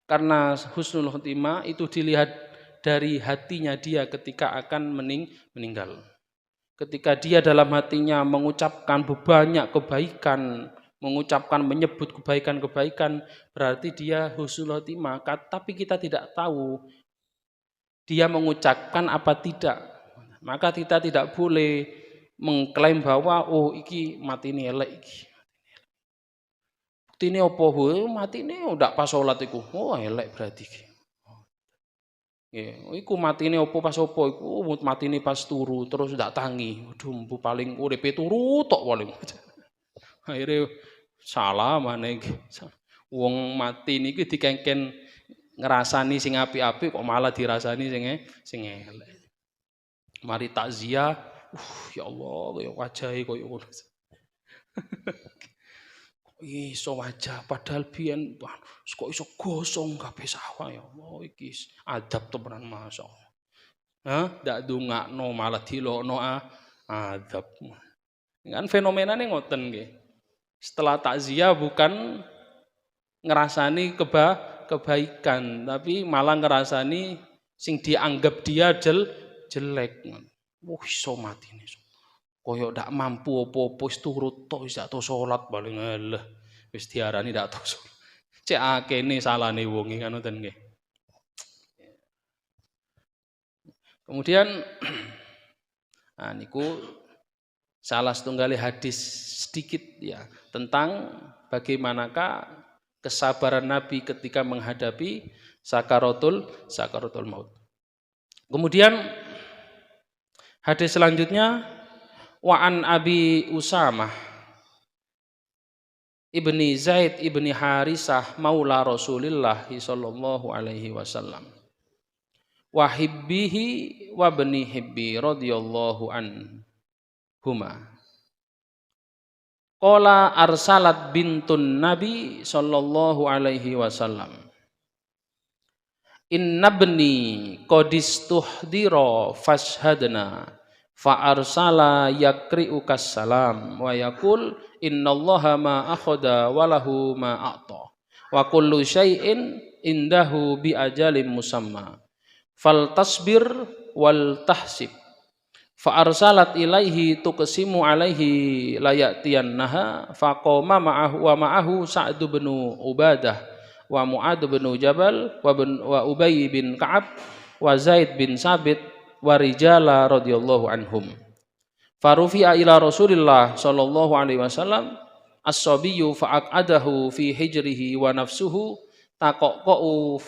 Karena husnul khotimah itu dilihat dari hatinya dia ketika akan meninggal. Ketika dia dalam hatinya mengucapkan banyak kebaikan, menyebut kebaikan-kebaikan, berarti dia husnul khotimah. Tapi kita tidak tahu dia mengucapkan apa tidak. Maka kita tidak boleh mengklaim bahwa oh iki mati ini elek iki. Buktine apa mati ini udah pas sholat iku. Oh elek berarti. Iku mati ini apa pas apa iku mati ini pas turu terus ndak tangi. Waduh paling uripe turu tok paling. Akhirnya salah maneh iki. Wong mati niki dikengken ngrasani sing apik-apik kok malah dirasani sing elek. Mari takziah, ya Allah, kaya wajahe kaya ngono. Iso wajah padahal biyen kok iso gosong kabeh sawah ya Allah iki adab temenan masyaallah. Ndak ndongakno malah dilokno adab. Kan fenomenane ngoten nggih. Setelah takziah bukan ngerasani kebaikan, tapi malah ngerasani sing dianggap dia jelek. Iso mati nih. koyo ndak mampu apa-apa wis turut tok wis dak tau salat paling eleh wis diarani ndak tau salat. Cek akene salahne wong iki ngoten nggih. Kemudian niku salah setunggal hadis sedikit ya tentang bagaimanakah kesabaran Nabi ketika menghadapi sakaratul maut. Kemudian hadis selanjutnya wa an Abi Usamah ibni Zaid ibni Harisah maula Rasulillah sallallahu alaihi wasallam wa hibbihi wa bani hibbi radhiyallahu anhuma qala arsalat bintun nabi sallallahu alaihi wasallam inna bni qadistuhdira fashhadna fa arsala yakri'ukas salam wa yaqul innallaha ma akhadha wa lahu ma a'ta wa kullu syai'in indahu bi ajalin musamma fal tasbir wal tahsib fa arsalat ilaihi tuqsimu alaihi layatiyannaha faqama ma'ahu Sa'd bin Ubadah wa Mu'ad bin Jabal wa Ubay bin Ka'ab wa Zaid bin Sabit wa rijala radhiyallahu anhum farufi'a ila Rasulillah sallallahu alaihi wasallam as-sabiyyu fa'aqadahu fi hijrihi wa nafsuhu taqaqa'u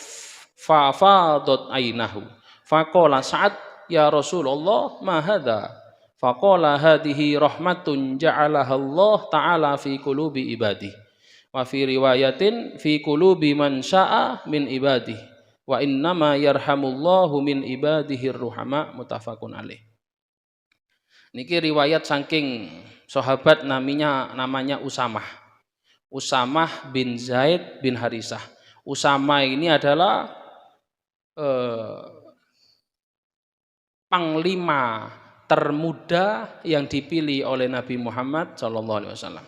fafadat ainahu faqala Sa'ad ya Rasulullah ma hadha faqala hadhihi rahmatun ja'alaha Allah ta'ala fi qulubi ibadihi wa fi riwayatin fi qulubi man sya'a min ibadihi wa innama yarhamullahu min ibadihi ruhama muttafaqun alaih. Niki riwayat saking sahabat namanya Usamah bin Zaid bin Harisah. Usamah ini adalah panglima termuda yang dipilih oleh Nabi Muhammad SAW.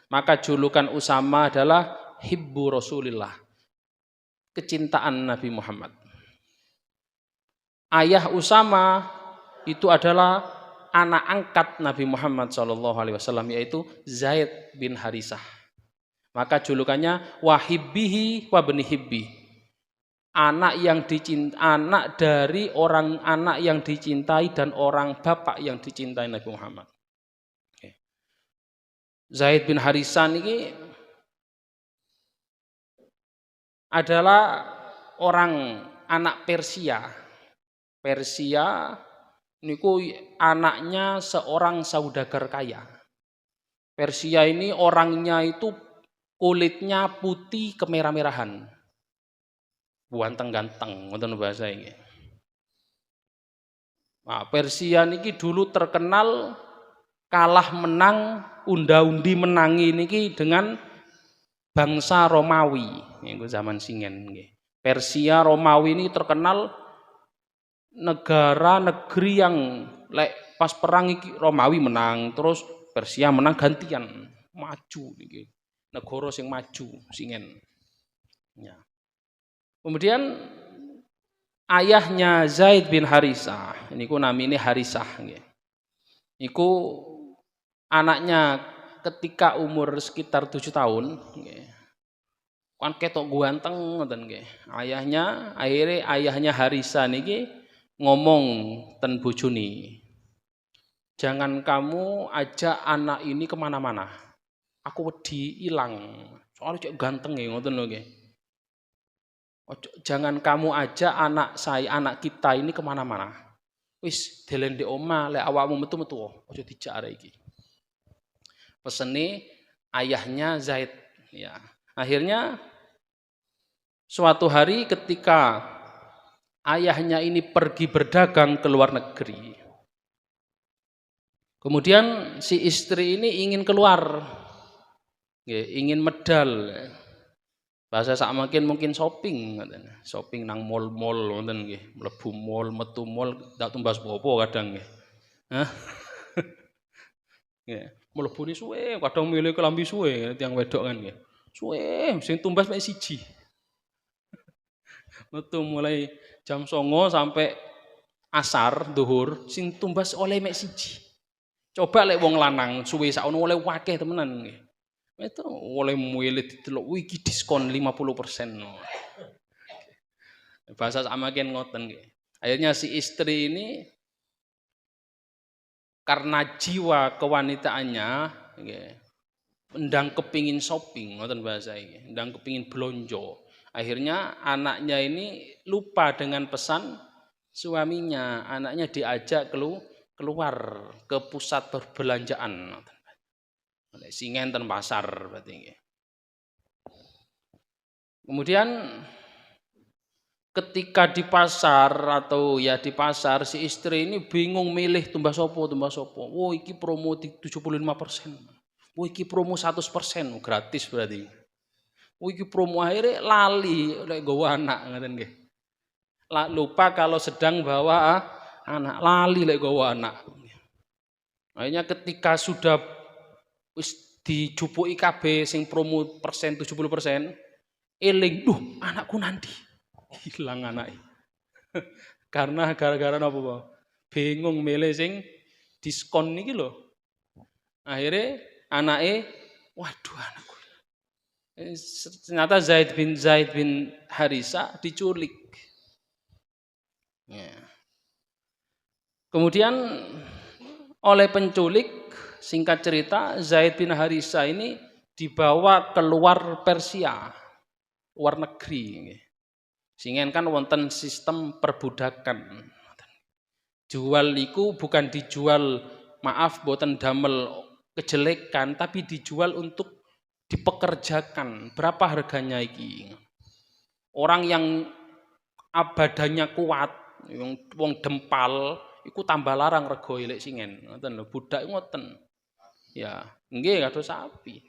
Maka julukan Usamah adalah Hibbu Rasulillah, kecintaan Nabi Muhammad. Ayah Usamah itu adalah anak angkat Nabi Muhammad SAW, yaitu Zaid bin Harisah. Maka julukannya wahibbihi wa bani hibbi, anak dari orang anak yang dicintai dan orang bapak yang dicintai Nabi Muhammad. Zaid bin Harisah ini adalah orang anak Persia. Persia niku anaknya seorang saudagar kaya. Persia ini orangnya itu kulitnya putih kemerah-merahan. Ganteng-ganteng, ngoten bahasa ini. Nah, Persia niki dulu terkenal kalah menang unda-undi menangi niki dengan bangsa Romawi. Niku zaman singen nggih. Persia Romawi ini terkenal negeri yang pas perang iki Romawi menang, terus Persia menang gantian, maju niki. Negara sing maju singen. Ya. Kemudian ayahnya Zaid bin Harisah, niku namine Harisah nggih. Niku anaknya ketika umur sekitar 7 tahun nggih. Kan ketok ganteng ngoten nggih. Ayahnya Harisah niki ngomong ten bojone. Jangan kamu ajak anak ini kemana-mana. Aku wedi ilang. Soalnya cek ganteng nggih ngoten lho nggih. Jangan kamu ajak anak kita ini kemana-mana. Wis delen di omah, lek awakmu metu-metu, aja dijak arek iki. Pesene ayahnya Zaid. Ya. Akhirnya suatu hari ketika ayahnya ini pergi berdagang ke luar negeri. Kemudian si istri ini ingin keluar, ingin medal. Bahasa sak mungkin shopping, shopping nang mall-mall ngoten nggih, mlebu mall, metu mall, ndak tumbas apa kadang nggih. Hah? Nggih, mlebune suwe, kadang milih kelambi suwe tiyang wedok kan nggih. Suwe, sing tumbas mek siji. Metu mulai jam 09.00 sampai asar zuhur, sing tumbas oleh mek siji. Coba lek wong lanang suwe sakono oleh wakeh temenan nggih. Itu oleh milih didelok iki diskon 50%. Bahasa samaken ngoten nggih. Akhirnya si istri ini karena jiwa kewanitaannya nggih, ndang kepingin shopping, ngoten bahasa iki, ndang kepingin belonjo. Akhirnya anaknya ini lupa dengan pesan suaminya, anaknya diajak keluar ke pusat perbelanjaan. Singen ten pasar berarti nggih. Kemudian ketika di pasar atau ya di pasar si istri ini bingung milih tumbas sopo. Oh iki promo 75%. Oh iki promo 100% gratis berarti. Oh iki promo akhirnya lali oleh gawa anak ngoten nggih. Lupa kalau sedang bawa anak, lali lek gawa anak. Akhirnya ketika sudah wis dijupuki kabeh sing promo persen 70%, eling, duh anakku nanti hilang anaknya. Karena gara-gara napa, Pak? Bingung milih sing diskon niki lho. Akhirnya anaknya, waduh anakku. Ternyata Zaid bin Harisa diculik. Ya. Kemudian oleh penculik, singkat cerita, Zaid bin Harisa ini dibawa keluar Persia, luar negeri. Singen kan wonten sistem perbudakan. Jual iku bukan dijual, maaf boten damel kejelekan, tapi dijual untuk dipekerjakan. Berapa harganya iki? Orang yang badannya kuat, yang wong dempal, iku tambah larang rego lek singen. Ngoten lho, budak ngoten. Ya, nggih kados sapi.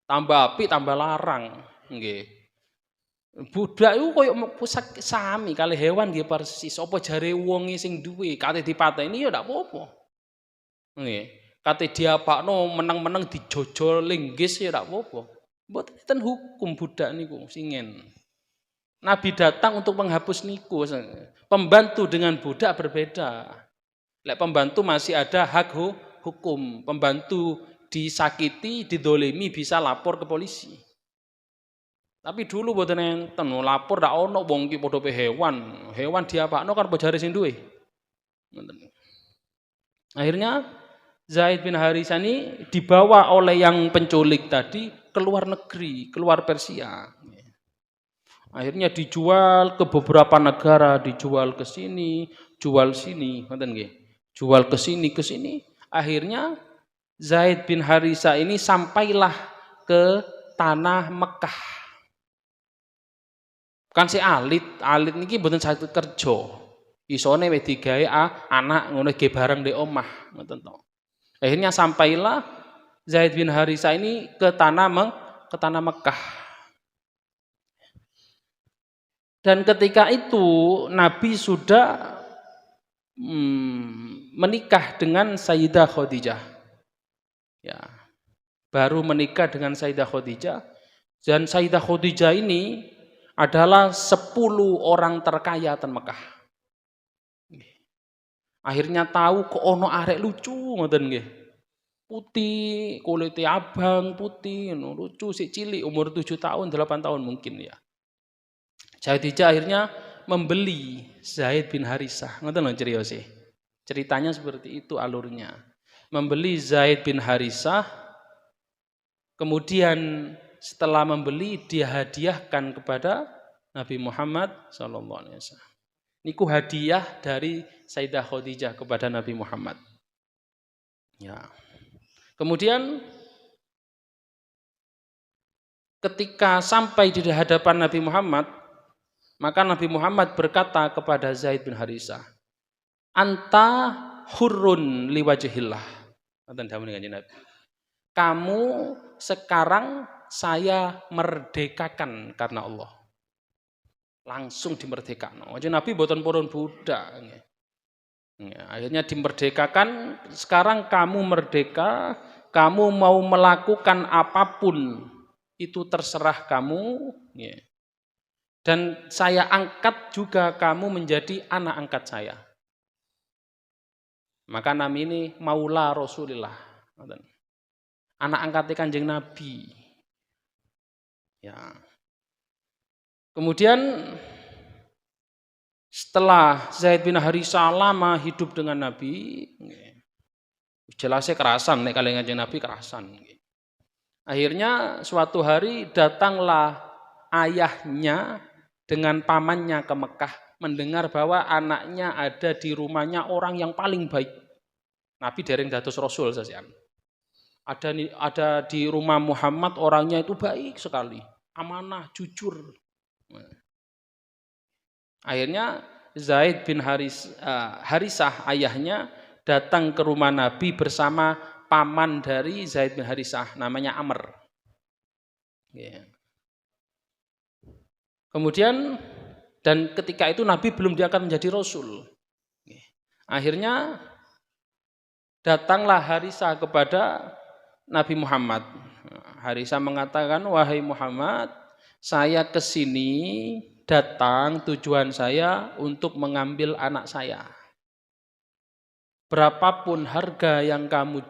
Tambah api tambah larang, nggih. Budak iku koyo sami kali hewan nggih persis. Apa jare wonge sing duwe kate dipateni ya ndak apa-apa. Nggih. Kate diapakno meneng-meneng dijojo linggis ya ndak apa-apa. Mboten hukum budak niku singen. Nabi datang untuk menghapus niku. Pembantu dengan budak berbeda. Lek pembantu masih ada hak hukum. Pembantu disakiti, didolimi bisa lapor ke polisi. Tapi dulu mboten enten lapor ndak ono wong ki padha hewan. Hewan diapakno kan bojare sing duwe. Akhirnya Zaid bin Harisa ini dibawa oleh yang penculik tadi ke luar negeri, keluar Persia. Akhirnya dijual ke beberapa negara, dijual ke sini, jual sini, ngoten nggih. Jual ke sini. Akhirnya Zaid bin Harisa ini sampailah ke tanah Mekah. Kan si alit niki mboten saged kerja. Isone wis digawe anak ngono ge bareng ndek omah, ngoten to. Akhirnya sampailah Zaid bin Harisa ini ke tanah Mekah. Dan ketika itu Nabi sudah menikah dengan Sayyidah Khadijah. Ya. Baru menikah dengan Sayyidah Khadijah. Dan Sayyidah Khadijah ini adalah 10 orang terkaya ten Mekah. Akhirnya tahu kok ono arek lucu ngoten nggih. Putih, kulitnya abang, putih, lucu si cilik umur 7 tahun, 8 tahun mungkin ya. Khadijah akhirnya membeli Zaid bin Harisah. Ngoten lho ceriyose. Ceritanya seperti itu alurnya. Membeli Zaid bin Harisah, kemudian setelah membeli dia hadiahkan kepada Nabi Muhammad SAW. Niku hadiah dari Sayyidah Khadijah kepada Nabi Muhammad. Ya. Kemudian ketika sampai di hadapan Nabi Muhammad, maka Nabi Muhammad berkata kepada Zaid bin Harisah, "Anta hurrun liwajhillah." Kamu sekarang saya merdekakan karena Allah. Langsung dimerdekakan. Jadi Nabi boten purun budak. Ya, akhirnya dimerdekakan. Sekarang kamu merdeka, kamu mau melakukan apapun itu terserah kamu. Ya. Dan saya angkat juga kamu menjadi anak angkat saya. Maka nama ini Maula Rasulillah. Anak angkat Kanjeng Nabi. Ya. Kemudian setelah Zaid bin Harisah lama hidup dengan Nabi, jelasnya kerasan, nek kali Kanjeng Nabi kerasan. Akhirnya suatu hari datanglah ayahnya dengan pamannya ke Mekah, mendengar bahwa anaknya ada di rumahnya orang yang paling baik. Nabi dereng dados Rasul sasian. Ada di rumah Muhammad orangnya itu baik sekali, amanah, jujur. Akhirnya Zaid bin Harisah ayahnya datang ke rumah Nabi bersama paman dari Zaid bin Harisah, namanya Amr. Kemudian dan ketika itu Nabi belum diangkat menjadi Rasul. Akhirnya datanglah Harisah kepada Nabi Muhammad. Harisah mengatakan, wahai Muhammad, saya kesini datang tujuan saya untuk mengambil anak saya. Berapapun harga yang kamu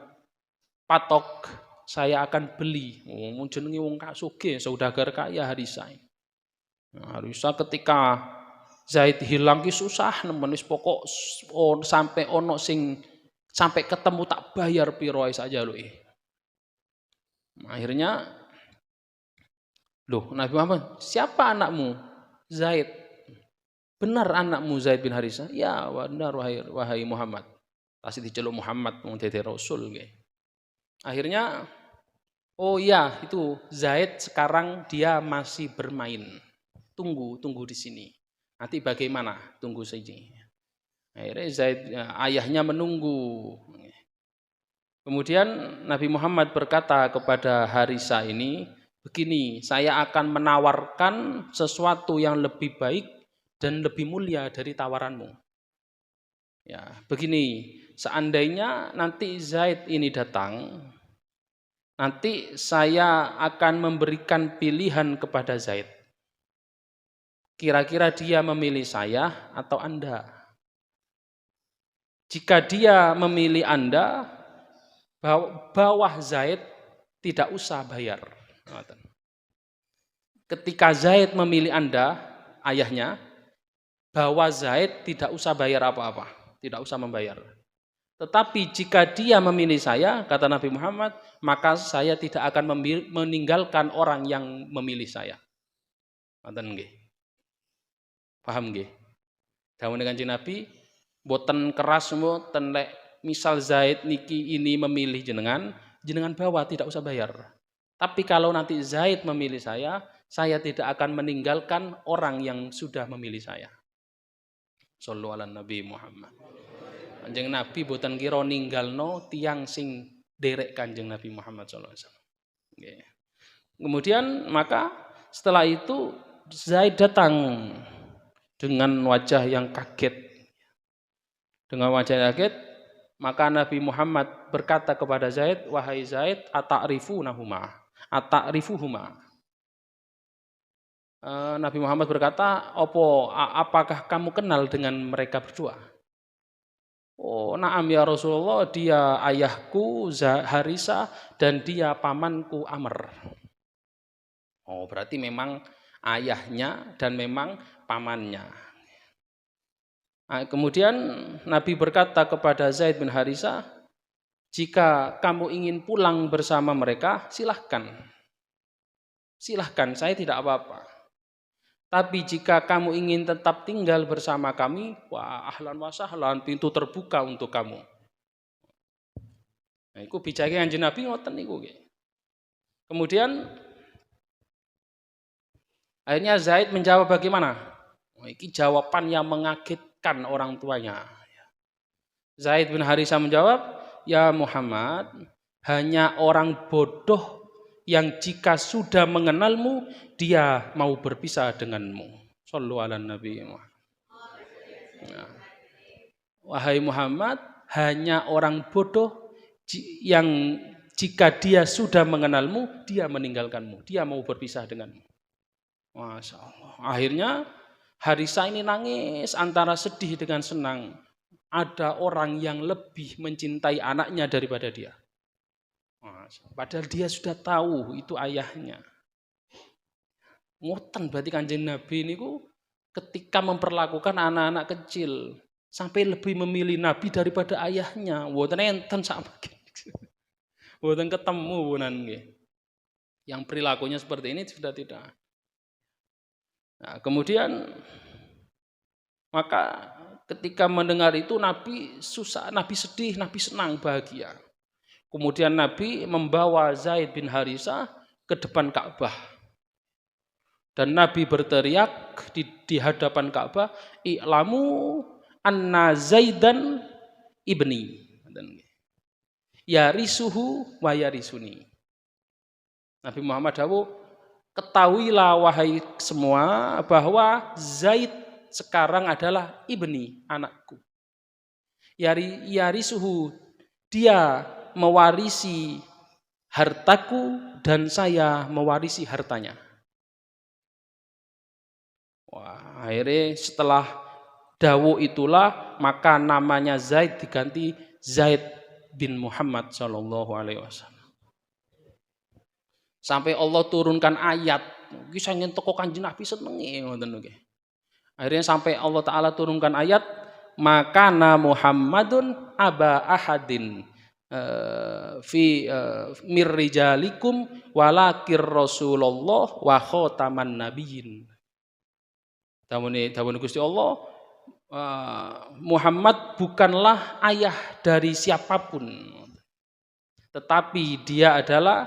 patok, saya akan beli. Jenenge wong sugih, saudagar kaya Harisah. Harisah ketika Zaid hilang ki susah nemen wis pokok sampai ono sing sampai ketemu tak bayar piro saja lho. Akhirnya loh Nabi Muhammad, siapa anakmu? Zaid. Benar anakmu Zaid bin Harisah? Ya benar wahai Muhammad. Pasti diceluk Muhammad wong dadi rasul nggih. Akhirnya oh iya itu Zaid sekarang dia masih bermain. Tunggu di sini. Nanti bagaimana? Tunggu saja. Akhirnya Zaid ayahnya menunggu. Kemudian Nabi Muhammad berkata kepada Harisah ini, begini, saya akan menawarkan sesuatu yang lebih baik dan lebih mulia dari tawaranmu. Ya, begini, seandainya nanti Zaid ini datang, nanti saya akan memberikan pilihan kepada Zaid. Kira-kira dia memilih saya atau Anda? Jika dia memilih Anda, bawah Zaid tidak usah bayar. Ketika Zaid memilih Anda, ayahnya, bahwa Zaid tidak usah bayar apa-apa, tidak usah membayar. Tetapi jika dia memilih saya, kata Nabi Muhammad, maka saya tidak akan meninggalkan orang yang memilih saya. Paham nggih? Dawuhe Kanjeng Nabi, boten keras mboten lek misal Zaid niki ini memilih jenengan bawa tidak usah bayar. Tapi kalau nanti Zaid memilih saya tidak akan meninggalkan orang yang sudah memilih saya. Shallu ala Nabi Muhammad. Kanjeng Nabi boten kira ninggalno tiyang sing derek Kanjeng Nabi Muhammad sallallahu alaihi wasallam. Kemudian maka setelah itu Zaid datang dengan wajah yang kaget. Dengan wajah kaget, maka Nabi Muhammad berkata kepada Zaid, wahai Zaid, ata'rifuhuma. Nabi Muhammad berkata, apakah kamu kenal dengan mereka berdua? Oh, na'am ya Rasulullah, dia ayahku Harisah dan dia pamanku Amr. Oh, berarti memang ayahnya dan memang pamannya. Nah, kemudian Nabi berkata kepada Zaid bin Harisah, jika kamu ingin pulang bersama mereka, silahkan. Silahkan, saya tidak apa-apa. Tapi jika kamu ingin tetap tinggal bersama kami, wah ahlan wa sahlan, pintu terbuka untuk kamu. Nah, iku bijake Kanjeng Nabi ngoten niku nggih. Kemudian akhirnya Zaid menjawab bagaimana? Ini jawaban yang mengagetkan orang tuanya. Zaid bin Harisah menjawab, ya Muhammad, hanya orang bodoh yang jika sudah mengenalmu, dia mau berpisah denganmu. Shallu ala Nabi Muhammad. Nah, wahai Muhammad, hanya orang bodoh yang jika dia sudah mengenalmu, dia meninggalkanmu. Dia mau berpisah denganmu. Masya Allah. Akhirnya Harisah ini nangis antara sedih dengan senang. ada orang yang lebih mencintai anaknya daripada dia. Padahal dia sudah tahu itu ayahnya. Ngoten berarti Kanjeng Nabi niku ketika memperlakukan anak-anak kecil sampai lebih memilih Nabi daripada ayahnya. Mboten enten sama. Mboten ketemu punan nggih. Yang perilakunya seperti ini sudah tidak. Nah, kemudian maka ketika mendengar itu Nabi susah, Nabi sedih, Nabi senang, bahagia. Kemudian Nabi membawa Zaid bin Harisah ke depan Ka'bah. Dan Nabi berteriak di hadapan Ka'bah, "I'lamu anna Zaidan ibni." Yarisuhu wa yarisuni. Nabi Muhammad dawuh, "Ketahuilah wahai semua bahwa Zaid sekarang adalah ibni, anakku. Yarisuhu, dia mewarisi hartaku dan saya mewarisi hartanya." Wah, akhirnya setelah dawuh itulah maka namanya Zaid diganti Zaid bin Muhammad sallallahu alaihi wasallam. Sampai Allah turunkan ayat, iki sangen teko Kanjeng Nabi senenge ngoten nggih. Akhirnya sampai Allah taala turunkan ayat, "Makana Muhammadun aba ahadin fi mirrijalikum walakir Rasulullah wa khataman nabiyyin." Dawuh Gusti Allah, Muhammad bukanlah ayah dari siapapun, tetapi dia adalah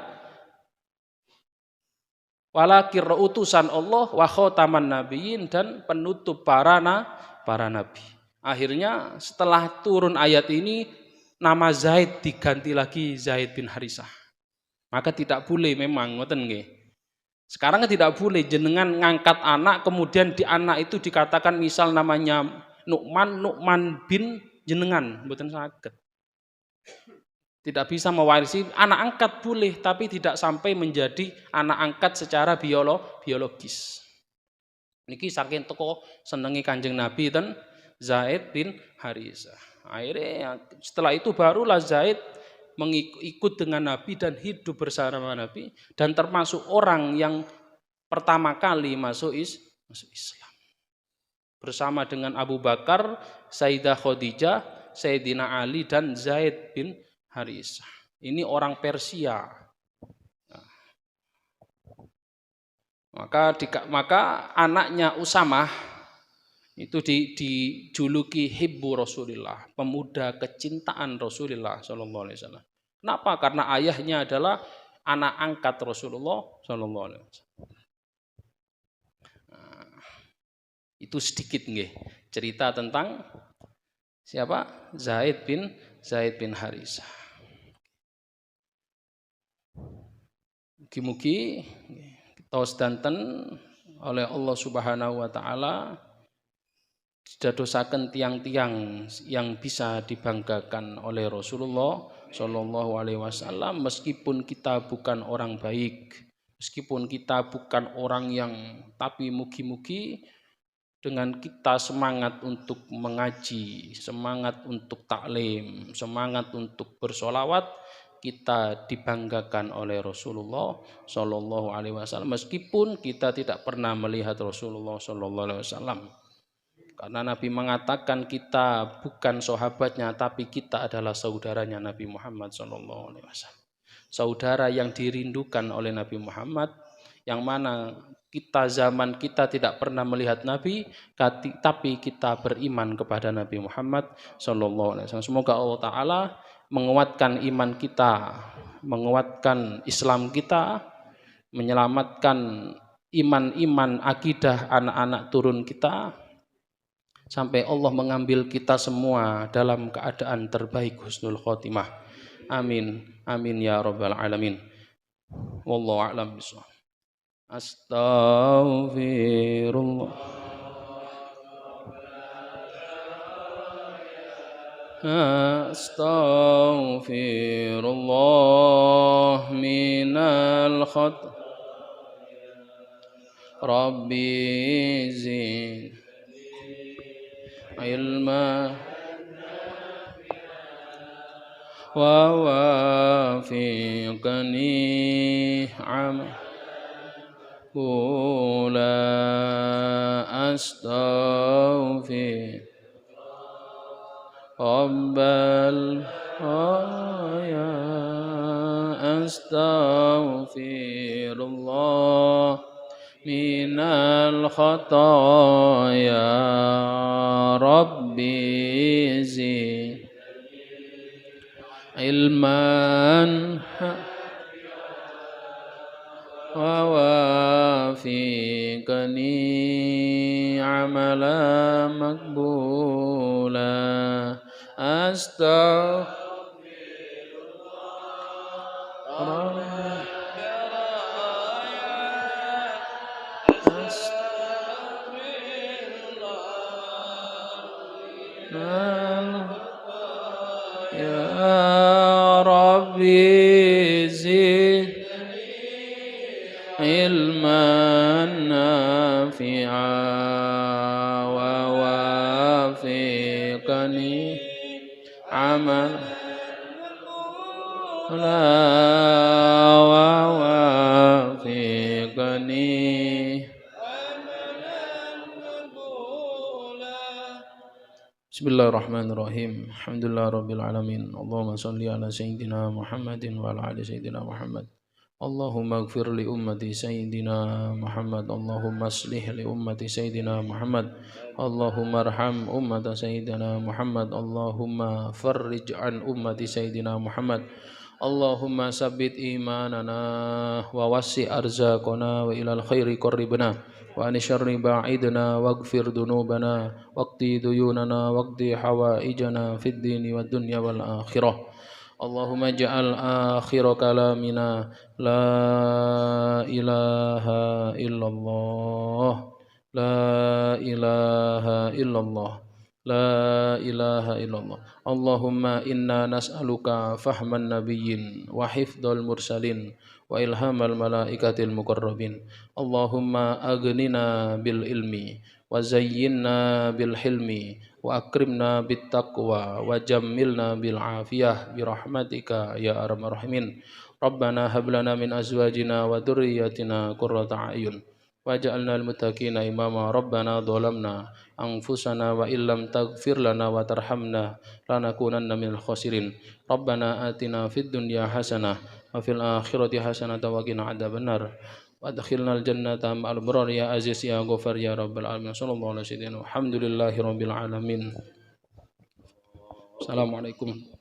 walakir utusan Allah wa khataman nabiyyin dan penutup para nabi. Akhirnya setelah turun ayat ini nama Zaid diganti lagi Zaid bin Harisah. Maka tidak boleh memang ngoten nggih. Sekarang tidak boleh jenengan ngangkat anak kemudian di anak itu dikatakan misal namanya Nu'man bin jenengan, mboten saged. Tidak bisa mewarisi, anak angkat boleh tapi tidak sampai menjadi anak angkat secara biologis. Niki saking teko senengi Kanjeng Nabi ten Zaid bin Harisah. Akhirnya setelah itu barulah Zaid mengikut dengan Nabi dan hidup bersama Nabi dan termasuk orang yang pertama kali masuk Islam bersama dengan Abu Bakar, Sayyidah Khadijah, Sayyidina Ali dan Zaid bin Harisah. Ini orang Persia. Maka anaknya Usamah itu dijuluki Hibbu Rasulillah, pemuda kecintaan Rasulullah sallallahu alaihi wasallam. Kenapa? Karena ayahnya adalah anak angkat Rasulullah sallallahu alaihi wasallam. Nah, itu sedikit nggih cerita tentang siapa? Zaid bin Harisah. Mugi-mugi tos danten oleh Allah Subhanahu wa taala didadosaken tiang-tiang yang bisa dibanggakan oleh Rasulullah Shallallahu Alaihi Wasallam, meskipun kita bukan orang baik, meskipun kita bukan orang yang, tapi mugi-mugi dengan kita semangat untuk mengaji, semangat untuk taklim, semangat untuk bersolawat, kita dibanggakan oleh Rasulullah Shallallahu Alaihi Wasallam, meskipun kita tidak pernah melihat Rasulullah Shallallahu Alaihi Wasallam. Karena Nabi mengatakan kita bukan sahabatnya, tapi kita adalah saudaranya Nabi Muhammad SAW. Saudara yang dirindukan oleh Nabi Muhammad, yang mana zaman kita tidak pernah melihat Nabi, tapi kita beriman kepada Nabi Muhammad SAW. Semoga Allah Ta'ala menguatkan iman kita, menguatkan Islam kita, menyelamatkan iman-iman akidah anak-anak turun kita, sampai Allah mengambil kita semua dalam keadaan terbaik husnul khotimah. Amin. Amin ya rabbal alamin. Wallahu a'lam bishawab. Astaghfirullah. Astaghfirullah minal khat. Rabbi zid ilma ووافقني قولا أستغفر رب الخطايا أستغفر الله من الخطايا ربي زد علما ووافقني عملا مقبولا أستغفر يا ربي زدني علما نافعا ووافقني عملا ووافقني Bismillahirrahmanirrahim. Alhamdulillahirabbil alamin. Allahumma shalli ala sayyidina Muhammadin wa ala ali sayyidina Muhammad. Allahumma ighfir li ummati sayyidina Muhammad. Allahumma aslih li ummati sayyidina Muhammad. Allahumma arham ummata sayyidina Muhammad. Allahumma farrij an ummati sayyidina Muhammad. Allahumma sabbit imanana wa wassi arzaqana wa ilal khairi qarribna wa an syarri ba'idna waghfir dunubana waqti duyunana waqti hawaijana fid dini wad dunya wal akhirah. Allahumma ja'al akhira kalamina la ilaha illallah la ilaha illallah la ilaha illallah. Allahumma inna nas'aluka fahman nabiyyin wa hifdzal mursalin wa ilhamal malaikatil muqarrabin. Allahumma aghnina bil ilmi wa zayyinna bil hilmi wa akrimna bit taqwa wa jammilna bil afiyah bi rahmatika ya arhamar rahimin. Rabbana hab lana min azwajina wa dhurriyyatina qurrata a'yun waj'alna lil muttaqina imama. Rabbana dhalamna anfusana wa illam taghfir lana wa tarhamna lanakunanna minal khasirin. Rabbana atina fid dunya hasanah wa fil akhirati hasanah wa qina adzabannar wa adkhilnal jannata ma'al abrar ya aziz ya ghafar ya rabbal alamin. Sallallahu alaihi wasallam. Alhamdulillahirabbil alamin. Assalamualaikum.